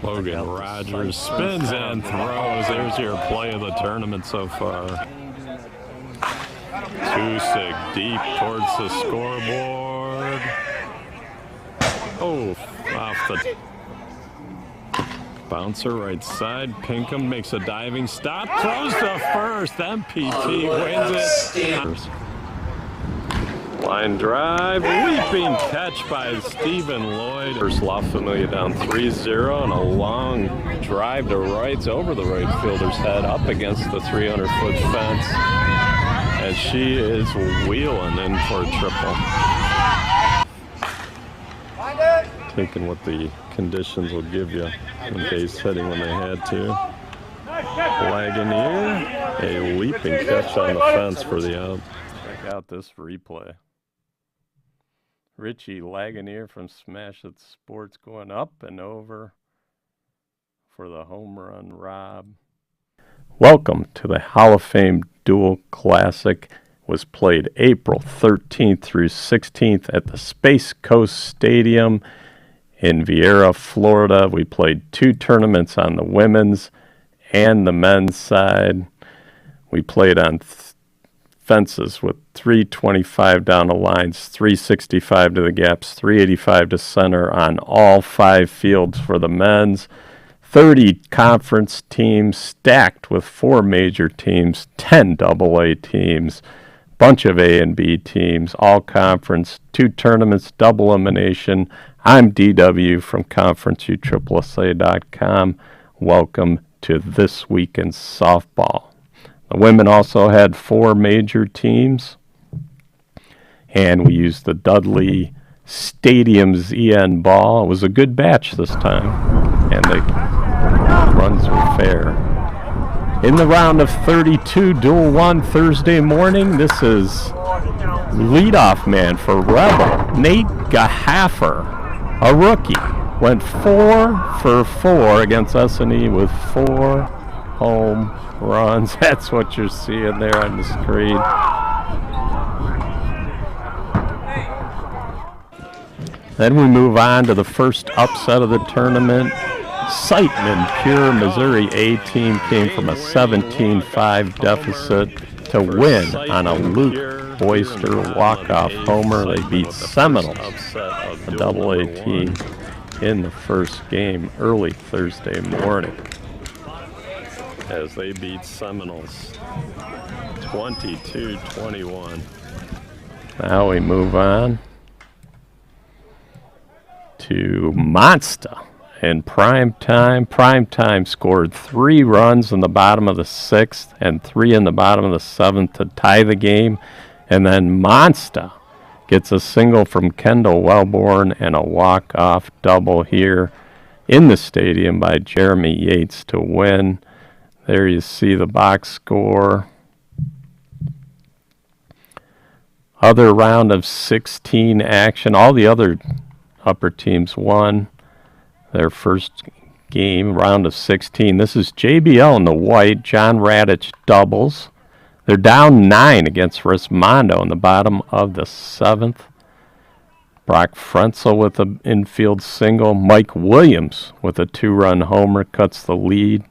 Logan Rogers spins and throws. There's your play of the tournament so far. Tusick deep towards the scoreboard. Oh, off the bouncer right side. Pinkham makes a diving stop. Throws to first. MPT wins it. Line drive, leaping catch by Stephen Lloyd. First La Familia down 3-0 and a long drive to rights over the right fielder's head up against the 300-foot fence as she is wheeling in for a triple. Taking what the conditions will give you in base hitting when they had to. Lagunier, a leaping catch on the fence for the out. Check out this replay. Richie Lagunier from Smash It Sports going up and over for the home run rob. Welcome to the Hall of Fame Dual Classic. Was played April 13th through 16th at the Space Coast Stadium in Vieira, Florida. We played 2 tournaments on the women's and the men's side. We played on fences with 325 down the lines, 365 to the gaps, 385 to center on all 5 fields for the men's. 30 conference teams stacked with 4 major teams, 10 AA teams, bunch of A and B teams, all conference, 2 tournaments, double elimination. I'm DW from ConferenceUSSSA.com. Welcome to This Week in Softball. The women also had 4 major teams, and we used the Dudley Stadium's EN ball. It was a good batch this time, and the runs were fair. In the round of 32, Dual 1 Thursday morning, this is leadoff man for Rebel, Nate Gahaffer, a rookie. Went 4 for 4 against S&E with 4 home runs. That's what you're seeing there on the screen. Then we move on to the first upset of the tournament. Sightman Pure Missouri A team came from a 17-5 deficit to win on a Luke Boyster walk-off homer. They beat Seminoles, a AA team, in the first game early Thursday morning, as they beat Seminoles 22-21. Now we move on to Monster in prime time. Prime time scored 3 runs in the bottom of the 6th and 3 in the bottom of the 7th to tie the game. And then Monster gets a single from Kendall Wellborn and a walk-off double here in the stadium by Jeremy Yates to win. There you see the box score. Other round of 16 action. All the other upper teams won their first game, round of 16. This is JBL in the white. John Radich doubles. They're down 9 against Rismondo in the bottom of the 7th. Brock Frenzel with an infield single. Mike Williams with a 2-run homer cuts the lead.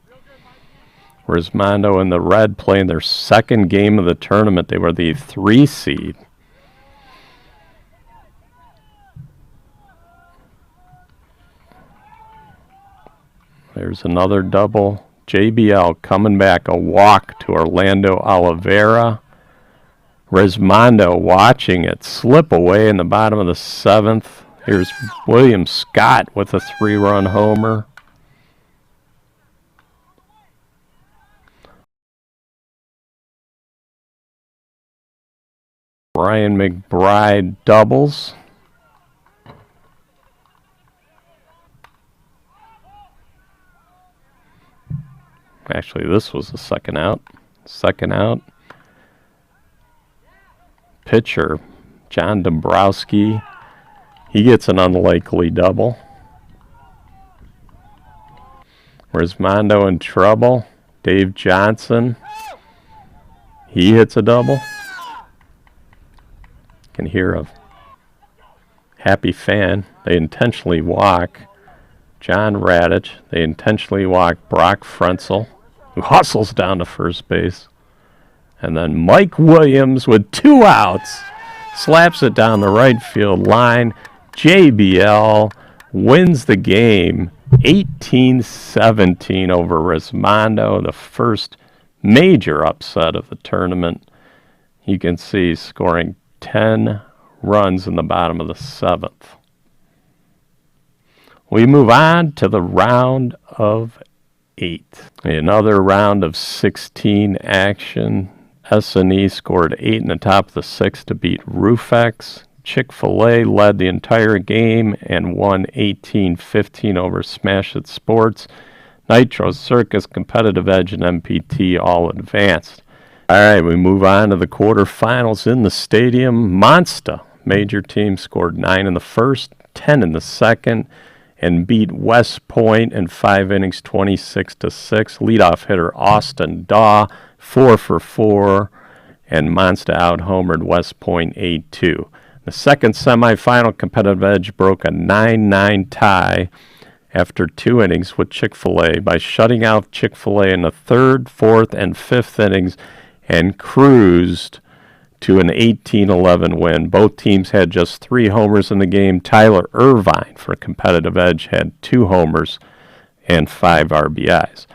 Rismondo and the red playing their second game of the tournament. They were the 3 seed. There's another double. JBL coming back, a walk to Orlando Oliveira. Rismondo watching it slip away in the bottom of the 7th. Here's William Scott with a 3-run homer. Ryan McBride doubles. Actually, this was the second out. Second out. Pitcher, John Dombrowski. He gets an unlikely double. Rismondo in trouble. Dave Johnson. He hits a double. Can hear a happy fan. They intentionally walk John Radich. They intentionally walk Brock Frenzel, who hustles down to first base. And then Mike Williams with 2 outs slaps it down the right field line. JBL wins the game 18-17 over Rismondo, the first major upset of the tournament. You can see scoring 10 runs in the bottom of the 7th. We move on to the round of 8. Another round of 16 action. S&E scored 8 in the top of the 6th to beat Rufex. Chick-fil-A led the entire game and won 18-15 over Smash It Sports. Nitro Circus, Competitive Edge, and MPT all advanced. All right, we move on to the quarterfinals in the stadium. Monsta, major team, scored 9 in the first, 10 in the second, and beat West Point in 5 innings, 26-6. Leadoff hitter Austin Daw, 4 for 4, and Monsta out-homered West Point 8-2. The second semifinal, Competitive Edge broke a 9-9 tie after 2 innings with Chick-fil-A by shutting out Chick-fil-A in the 3rd, 4th, and 5th innings and cruised to an 18-11 win. Both teams had just 3 homers in the game. Tyler Irvine for Competitive Edge had 2 homers and 5 RBIs.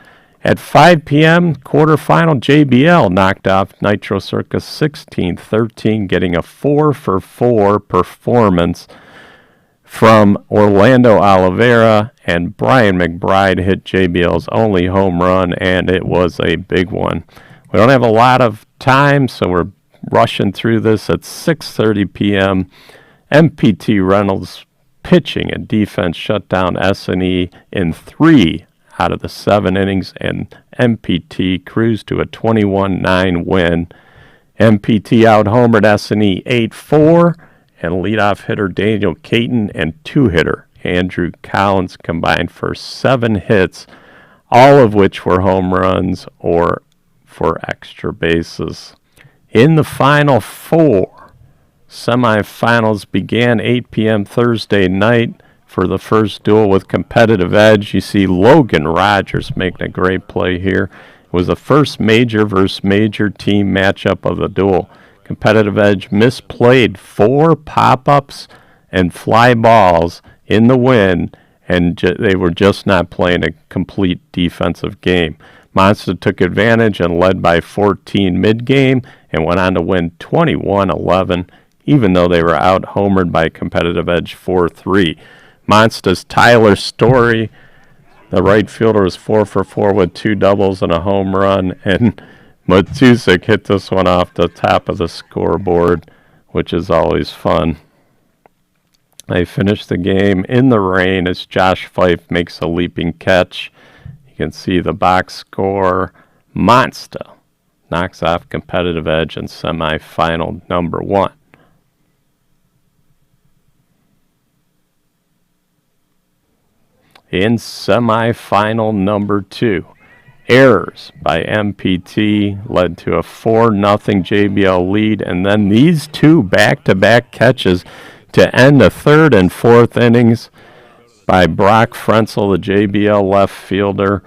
At 5 p.m., quarterfinal, JBL knocked off Nitro Circus 16-13, getting a 4 for 4 performance from Orlando Oliveira, and Brian McBride hit JBL's only home run, and it was a big one. We don't have a lot of time, so we're rushing through this. At 6:30 p.m., MPT Reynolds pitching and defense shut down S&E in 3 out of the 7 innings, and MPT cruised to a 21-9 win. MPT out-homered S&E 8-4, and leadoff hitter Daniel Caton and 2-hitter Andrew Collins combined for 7 hits, all of which were home runs or for extra bases. In the final 4, semifinals began 8 p.m. Thursday night. For the first duel with Competitive Edge, you see Logan Rogers making a great play here. It was the first major versus major team matchup of the duel. Competitive Edge misplayed 4 pop-ups and fly balls in the win, and they were just not playing a complete defensive game. Monsta took advantage and led by 14 mid-game and went on to win 21-11, even though they were out-homered by Competitive Edge 4-3. Monsta's Tyler Story, the right fielder, was 4 for 4 with 2 doubles and a home run, and Matusik hit this one off the top of the scoreboard, which is always fun. They finished the game in the rain as Josh Fife makes a leaping catch. You can see the box score. Monsta knocks off Competitive Edge in semifinal number 1. In semifinal number 2, errors by MPT led to a 4-0 JBL lead, and then these 2 back-to-back catches to end the 3rd and 4th innings by Brock Frenzel, the JBL left fielder,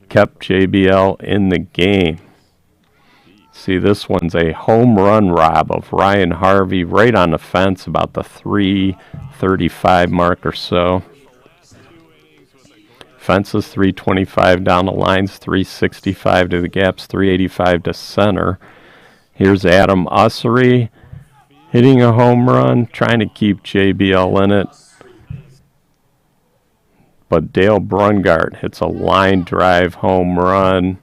kept JBL in the game. See, this one's a home run rob of Ryan Harvey right on the fence, about the 3:35 mark or so. Fences 325 down the lines, 365 to the gaps, 385 to center. Here's Adam Ussery hitting a home run, trying to keep JBL in it. But Dale Brungart hits a line drive home run.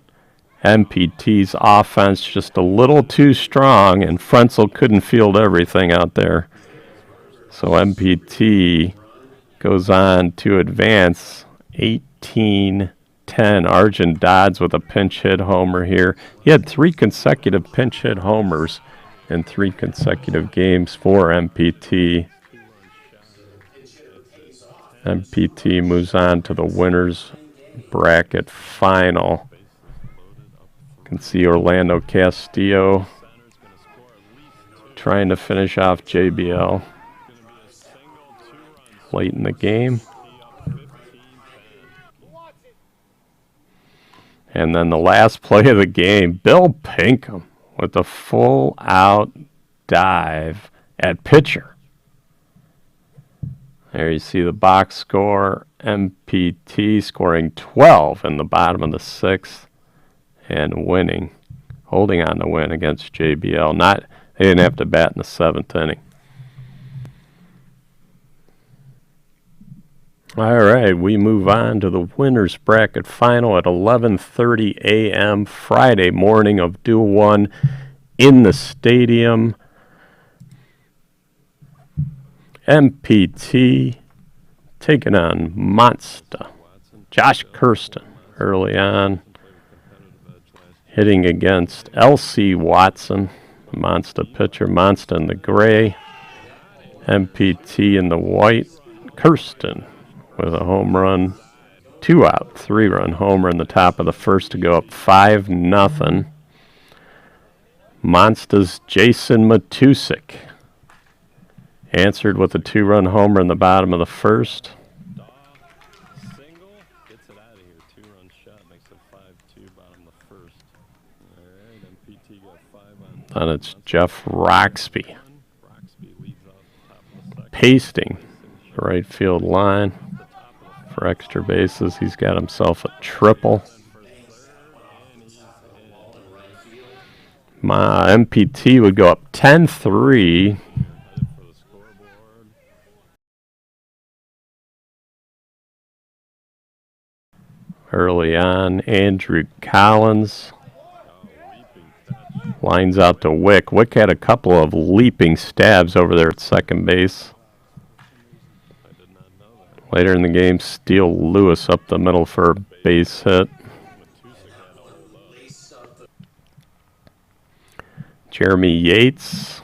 MPT's offense just a little too strong, and Frenzel couldn't field everything out there. So MPT goes on to advance 18-10. Arjun Dodds with a pinch hit homer here. He had 3 consecutive pinch hit homers in 3 consecutive games for MPT. MPT moves on to the winners bracket final. You can see Orlando Castillo trying to finish off JBL late in the game. And then the last play of the game, Bill Pinkham with a full-out dive at pitcher. There you see the box score, MPT scoring 12 in the bottom of the 6th and winning, holding on to win against JBL. They didn't have to bat in the 7th inning. All right, we move on to the winner's bracket final at 11:30 a.m. Friday morning of Dual 1 in the stadium. MPT taking on Monster. Josh Kirsten early on, hitting against LC Watson, the Monster pitcher. Monster in the gray, MPT in the white. Kirsten with a home run, 2-out, 3-run homer in the top of the 1st to go up 5-0. Monster's Jason Matusik answered with a 2-run homer in the bottom of the 1st. Single gets it out of here. 2-run shot makes it 5-2 bottom of the 1st. All right, MPT got 5 on. Then it's Jeff Roxby Roxby leads off the top of the 2nd. pasting the right field line for extra bases. He's got himself a triple. My MPT would go up 10-3. Early on, Andrew Collins lines out to Wick. Wick had a couple of leaping stabs over there at second base. Later in the game, Steele Lewis up the middle for a base hit. Jeremy Yates.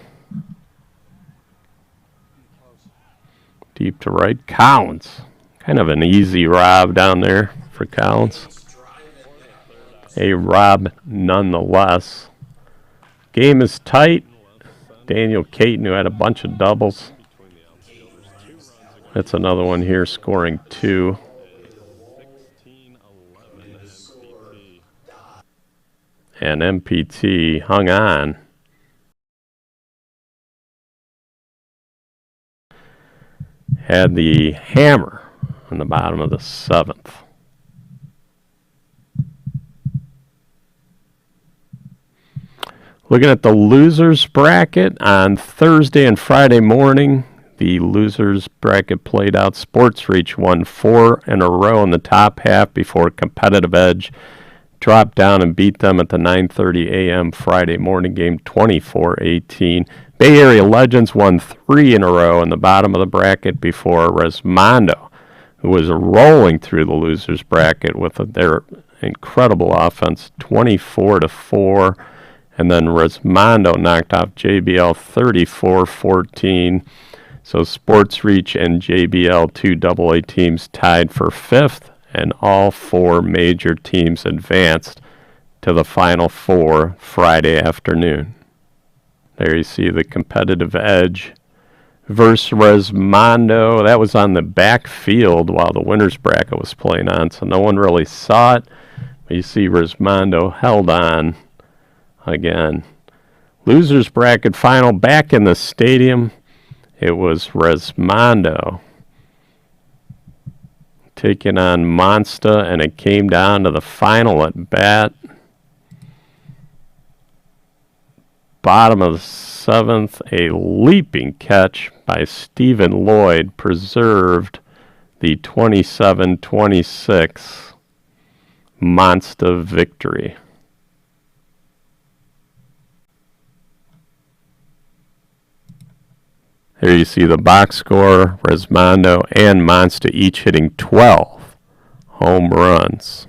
Deep to right. Collins. Kind of an easy rob down there for Collins. A rob nonetheless. Game is tight. Daniel Caton, who had a bunch of doubles. That's another one here, scoring 2. And MPT hung on. Had the hammer on the bottom of the 7th. Looking at the losers bracket on Thursday and Friday morning, the losers bracket played out. Sports Reach won 4 in a row in the top half before Competitive Edge dropped down and beat them at the 9:30 a.m. Friday morning game, 24-18. Bay Area Legends won 3 in a row in the bottom of the bracket before Resmondo, who was rolling through the losers bracket with their incredible offense, 24-4. And then Resmondo knocked off JBL 34-14. So Sports Reach and JBL, 2 AA teams, tied for 5th, and all 4 major teams advanced to the Final 4 Friday afternoon. There you see the Competitive Edge versus Resmondo. That was on the back field while the winner's bracket was playing on, so no one really saw it. But you see Resmondo held on again. Losers bracket final back in the stadium. It was Resmondo taking on Monster, and it came down to the final at bat. Bottom of the 7th, a leaping catch by Stephen Lloyd preserved the 27-26 Monster victory. Here you see the box score. Resmondo and Monster each hitting 12 home runs.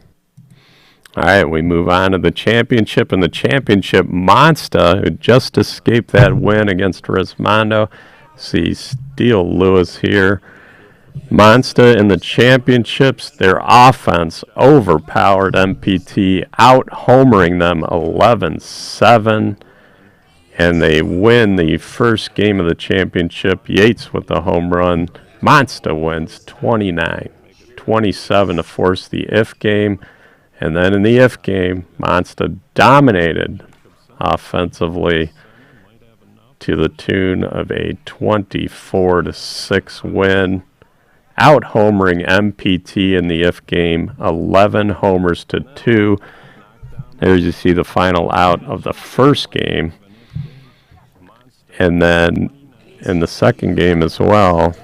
All right, we move on to the championship. In the championship, Monster, who just escaped that win against Resmondo. See Steele Lewis here. Monster in the championships, their offense overpowered MPT, out-homering them 11-7. And they win the first game of the championship. Yates with the home run. Monster wins 29-24. 27 to force the if game. And then in the if game, Monster dominated offensively to the tune of a 24-6 win, out-homering MPT in the if game, 11 homers to 2. There you see the final out of the first game. And then in the second game as well,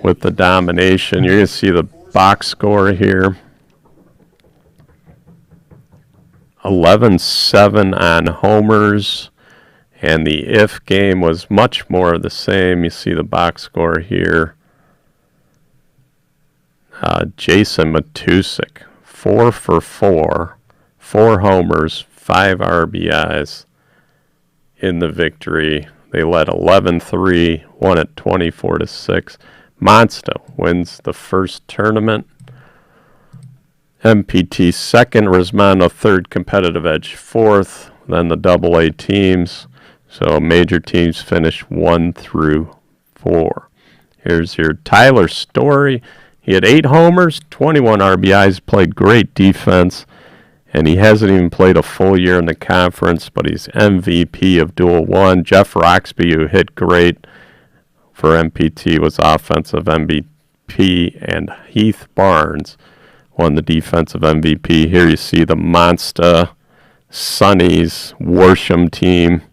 with the domination, you're going to see the box score here. 11-7 on homers, and the if game was much more of the same. You see the box score here. Jason Matusik, 4 for 4, 4 homers, 5 RBIs in the victory. They led 11-3, won it 24-6. Monster wins the first tournament. MPT second, Rismando third, competitive edge fourth, then the AA teams. So major teams finish 1 through 4. Here's your Tyler Story. He had 8 homers, 21 RBIs, played great defense, and he hasn't even played a full year in the conference, but he's MVP of Dual 1. Jeff Roxby, who hit great for MPT, was offensive MVP, and Heath Barnes won the defensive MVP. Here you see the Monster Sonny's Worsham team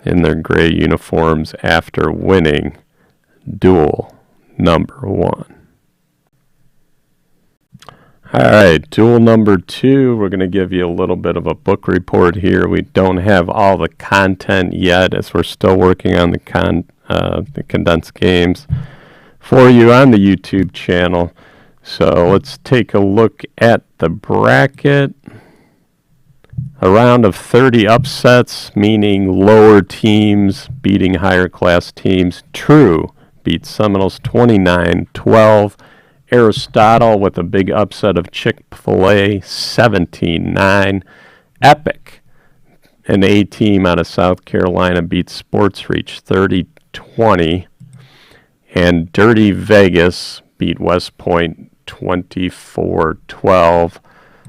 in their gray uniforms after winning Duel number 1. All right, Duel number 2, we're going to give you a little bit of a book report here. We don't have all the content yet, as we're still working on the condensed games for you on the YouTube channel. So let's take a look at the bracket. A round of 30 upsets, meaning lower teams beating higher class teams. True beat Seminoles 29-12. Aristotle with a big upset of Chick-fil-A 17-9. Epic, an A team out of South Carolina, beat Sports Reach 30-20. And Dirty Vegas beat West Point 24-12.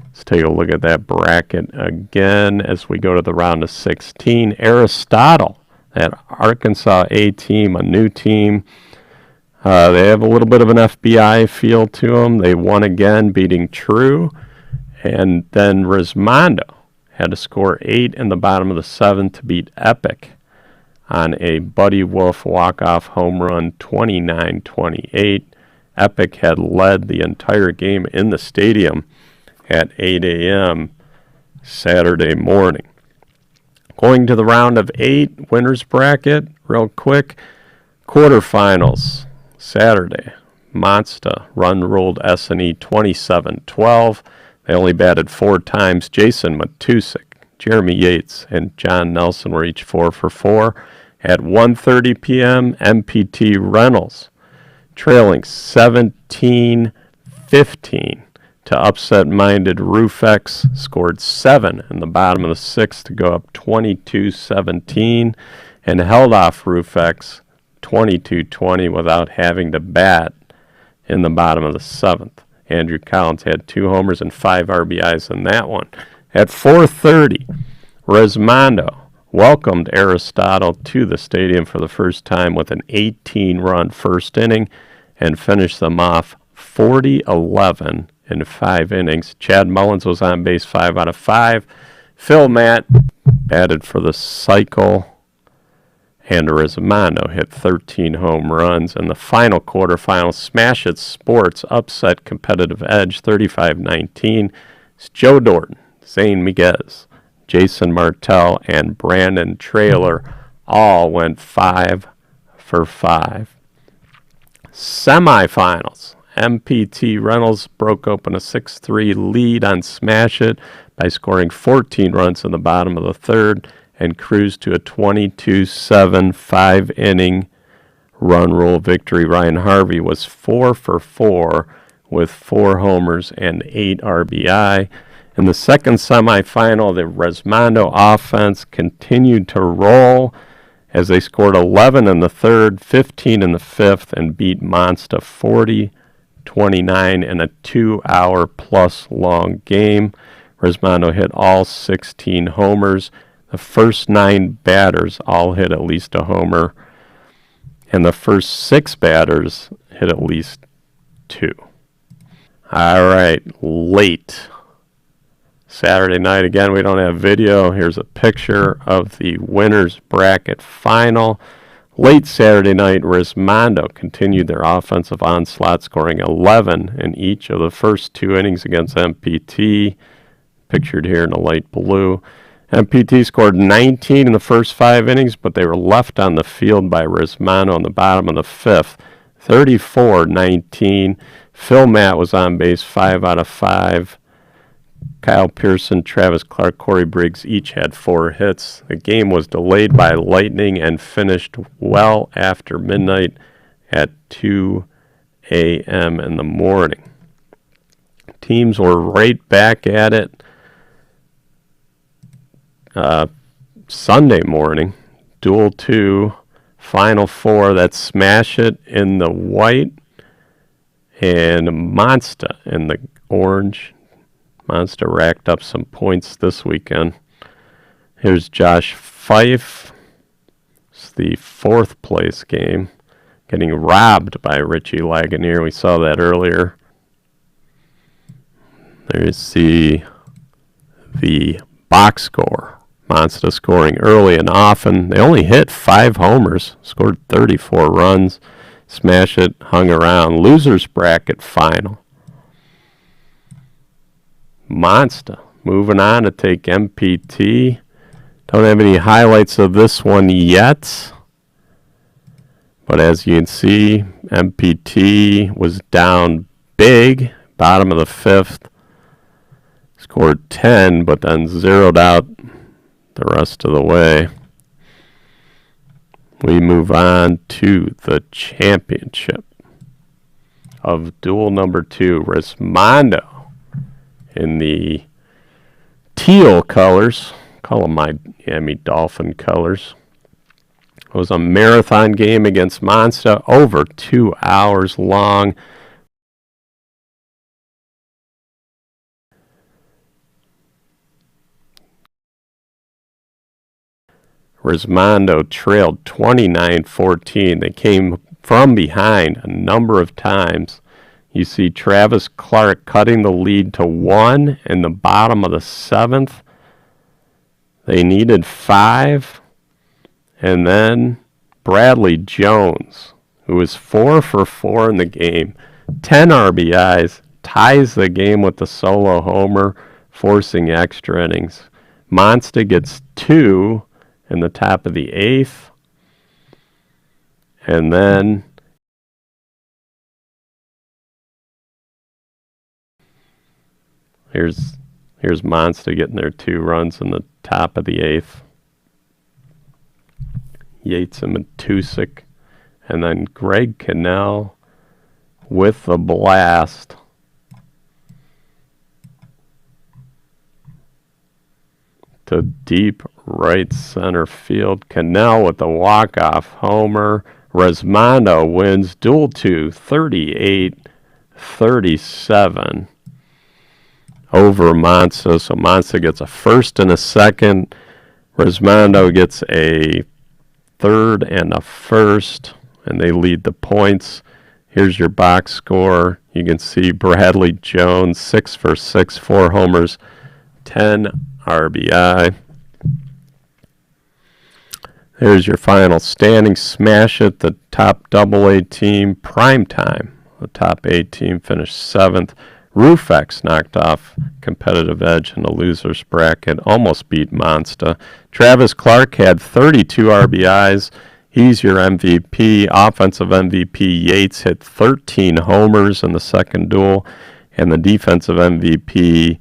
Let's take a look at that bracket again as we go to the round of 16. Aristotle, that Arkansas A team, a new team. They have a little bit of an FBI feel to them. They won again, beating True. And then Rismando had to score 8 in the bottom of the 7th to beat Epic on a Buddy Wolf walk-off home run, 29-28. Epic had led the entire game in the stadium at 8 a.m. Saturday morning. Going to the round of 8, winners bracket, real quick. Quarterfinals, Saturday. Monster run-ruled S&E 27-12. They only batted 4 times. Jason Matusik, Jeremy Yates, and John Nelson were each 4 for 4. At 1:30 p.m., MPT Reynolds trailing 17-15 to upset-minded Roofex, scored 7 in the bottom of the 6th to go up 22-17, and held off Roofex 22-20 without having to bat in the bottom of the 7th. Andrew Collins had 2 homers and 5 RBIs in that one. At 4:30, Rismando welcomed Aristotle to the stadium for the first time with an 18-run first inning and finished them off 40-11 in 5 innings. Chad Mullins was on base 5 out of 5. Phil Matt batted for the cycle, and Rismando hit 13 home runs. In the final quarterfinal, Smash It Sports upset Competitive Edge 35-19. It's Joe Dorton, Zane Miguez, Jason Martell, and Brandon Traylor all went 5 for 5. Semifinals. MPT Reynolds broke open a 6-3 lead on Smash It by scoring 14 runs in the bottom of the 3rd and cruised to a 22-7 5-inning run rule victory. Ryan Harvey was 4 for 4 with 4 homers and 8 RBI. In the second semifinal, the Rismando offense continued to roll as they scored 11 in the third, 15 in the fifth, and beat Monster 40-29 in a 2-hour-plus long game. Rismondo hit all 16 homers. The first 9 batters all hit at least a homer, and the first 6 batters hit at least 2. All right, late Saturday night. Again, we don't have video. Here's a picture of the winners bracket final. Late Saturday night, Rismondo continued their offensive onslaught, scoring 11 in each of the first 2 innings against MPT, pictured here in the light blue. MPT scored 19 in the first 5 innings, but they were left on the field by Rismondo in the bottom of the 5th, 34-19. Phil Matt was on base 5 out of 5. Kyle Pearson, Travis Clark, Corey Briggs each had 4 hits. The game was delayed by lightning and finished well after midnight at 2 a.m. in the morning. Teams were right back at it Sunday morning. Duel 2, Final 4. That's Smash It in the white and Monster in the orange. Monster racked up some points this weekend. Here's Josh Fife. It's the 4th place game. Getting robbed by Richie Lagunier. We saw that earlier. There's the box score. Monster scoring early and often. They only hit 5 homers. Scored 34 runs. Smash It hung around. Losers bracket final. Monster moving on to take MPT. Don't have any highlights of this one yet, but as you can see, MPT was down big, bottom of the 5th, scored 10, but then zeroed out the rest of the way. We move on to the championship of duel number 2, Rismondo in the teal colors. Call them Miami Dolphin colors. It was a marathon game against Monster, over 2 hours long. Rismondo trailed 29-14. They came from behind a number of times. You see Travis Clark cutting the lead to 1 in the bottom of the 7th. They needed 5. And then Bradley Jones, who was 4 for 4 in the game, 10 RBIs, ties the game with the solo homer, forcing extra innings. Monster gets 2 in the top of the 8th. And then Here's Monster getting their 2 runs in the top of the 8th. Yates and Matusik. And then Greg Cannell with the blast. To deep right center field. Cannell with the walk-off homer. Rismondo wins duel 2, 38-37. Over Monster. So Monster gets a first and a second. Rismondo gets a third and a first, and they lead the points. Here's your box score. You can see Bradley Jones, 6 for 6, 4 homers, 10 RBI. There's your final standing. Smash It, the top AA team. Prime Time, the top A team, finished 7th. Rufex knocked off Competitive Edge in the losers bracket, almost beat Monster. Travis Clark had 32 RBIs. He's your MVP. Offensive MVP Yates hit 13 homers in the second duel, and the defensive MVP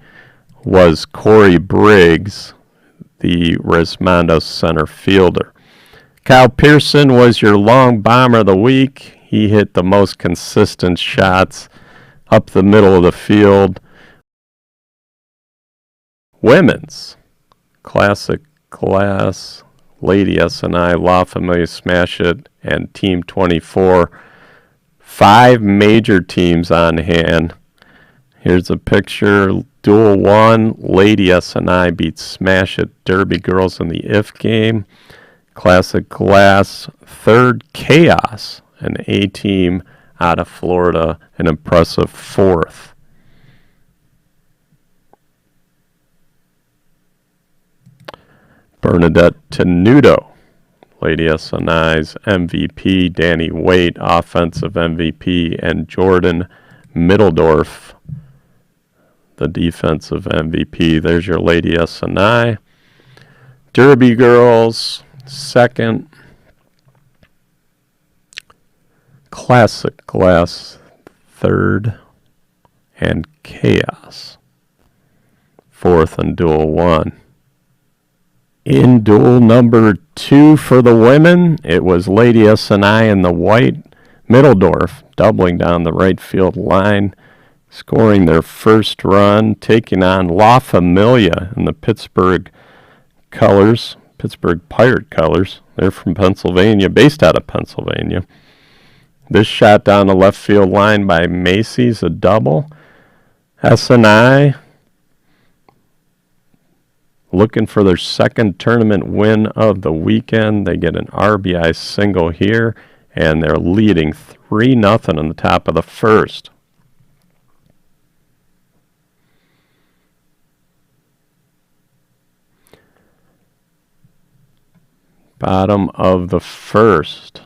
was Corey Briggs, the Rismondo center fielder. Kyle Pearson was your long bomber of the week. He hit the most consistent shots up the middle of the field. Women's Classic Class Lady SNI, La Familia Smash It, and Team 24. 5 major teams on hand. Here's a picture. Duel 1, Lady SNI beats Smash It Derby Girls in the IF game. Classic Glass, 3rd Chaos, an A team out of Florida, an impressive 4th. Bernadette Tenuto, Lady SNI's MVP, Danny Waite, offensive MVP, and Jordan Middledorf, the defensive MVP. There's your Lady SNI. Derby Girls, 2nd. Classic Glass, 3rd. And Chaos, 4th in Duel 1. In duel number 2 for the women, it was Lady SNI in the white. Middledorf doubling down the right field line, scoring their first run, taking on La Familia in the Pittsburgh colors, Pittsburgh Pirate colors. They're from Pennsylvania, based out of Pennsylvania. This shot down the left field line by Macy's, a double. SNI looking for their 2nd tournament win of the weekend. They get an RBI single here, and they're leading 3-0 in the top of the 1st. Bottom of the 1st.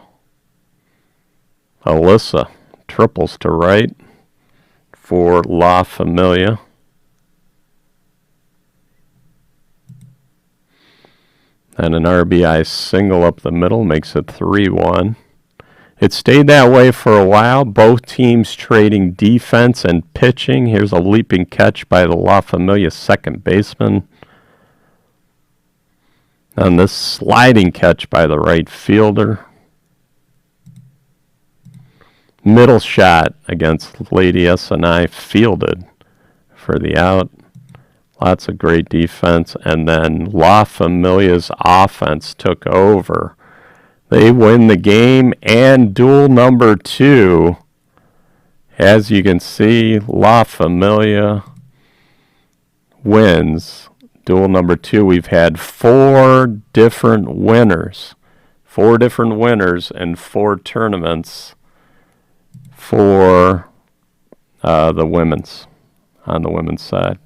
Alyssa triples to right for La Familia. And an RBI single up the middle makes it 3-1. It stayed that way for a while, both teams trading defense and pitching. Here's a leaping catch by the La Familia second baseman. And this sliding catch by the right fielder. Middle shot against Lady SNI fielded for the out. Lots of great defense, and then La Familia's offense took over. They win the game and duel number 2. As you can see, La Familia wins duel number 2. We've had 4 different winners. 4 different winners in 4 tournaments for the women's, on the women's side.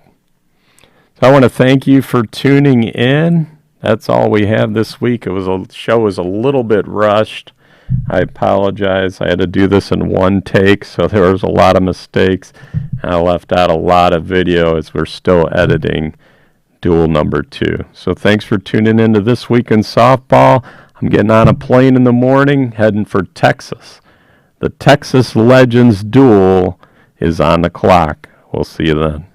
I want to thank you for tuning in. That's all we have this week. Show was a little bit rushed. I apologize. I had to do this in one take, so there was a lot of mistakes. I left out a lot of video as we're still editing duel number 2. So thanks for tuning into This Week in Softball. I'm getting on a plane in the morning, heading for Texas. The Texas Legends duel is on the clock. We'll see you then.